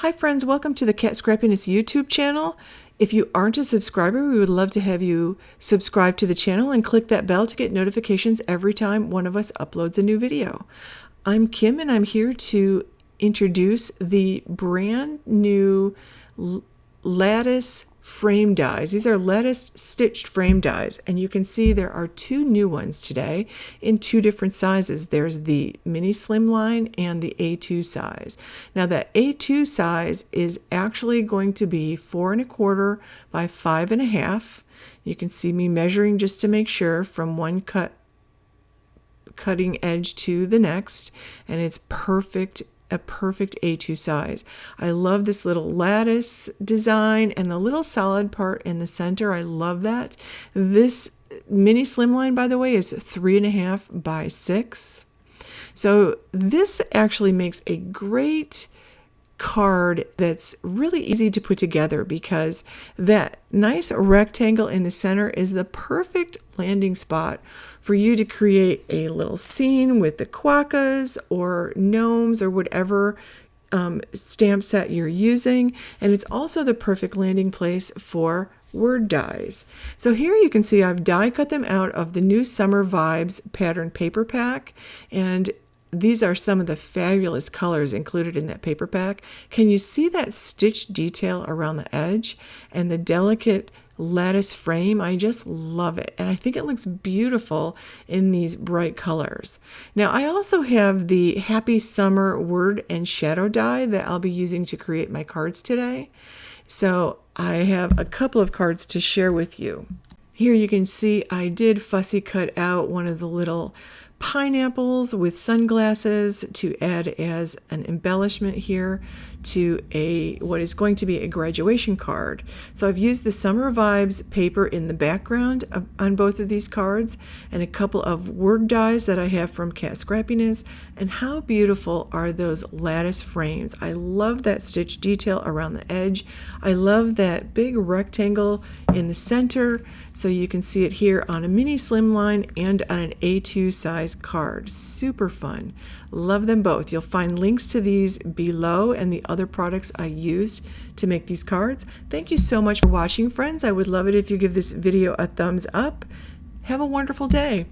Hi friends, welcome to the Cat Scrappiness YouTube channel. If you aren't a subscriber, we would love to have you subscribe to the channel and click that bell to get notifications every time one of us uploads a new video. I'm Kim and I'm here to introduce the brand new Lattice frame dies. These are Lattice stitched frame dies, and you can see there are two new ones today in two different sizes. There's the mini Slimline and the A2 size. Now that A2 size is actually going to be 4 1/4 by 5 1/2. You can see me measuring just to make sure from one cutting edge to the next, and it's a perfect A2 size. I love this little lattice design and the little solid part in the center. I love that. This mini Slimline, by the way, is 3 1/2 by 6. So this actually makes a great card that's really easy to put together because that nice rectangle in the center is the perfect landing spot for you to create a little scene with the quokkas or gnomes or whatever stamp set you're using, and it's also the perfect landing place for word dies. So here you can see I've die cut them out of the new Summer Vibes pattern paper pack, and these are some of the fabulous colors included in that paper pack. Can you see that stitch detail around the edge and the delicate lattice frame? I just love it, and I think it looks beautiful in these bright colors. Now I also have the Happy Summer word and shadow die that I'll be using to create my cards today. So I have a couple of cards to share with you. Here you can see I did fussy cut out one of the little pineapples with sunglasses to add as an embellishment here to what is going to be a graduation card. So I've used the Summer Vibes paper in the background on both of these cards, and a couple of word dies that I have from Cat Scrappiness. And how beautiful are those lattice frames? I love that stitch detail around the edge. I love that big rectangle in the center, so you can see it here on a mini Slimline and on an A2 size card. Super fun. Love them both. You'll find links to these below and the other products I used to make these cards. Thank you so much for watching, friends. I would love it if you give this video a thumbs up. Have a wonderful day.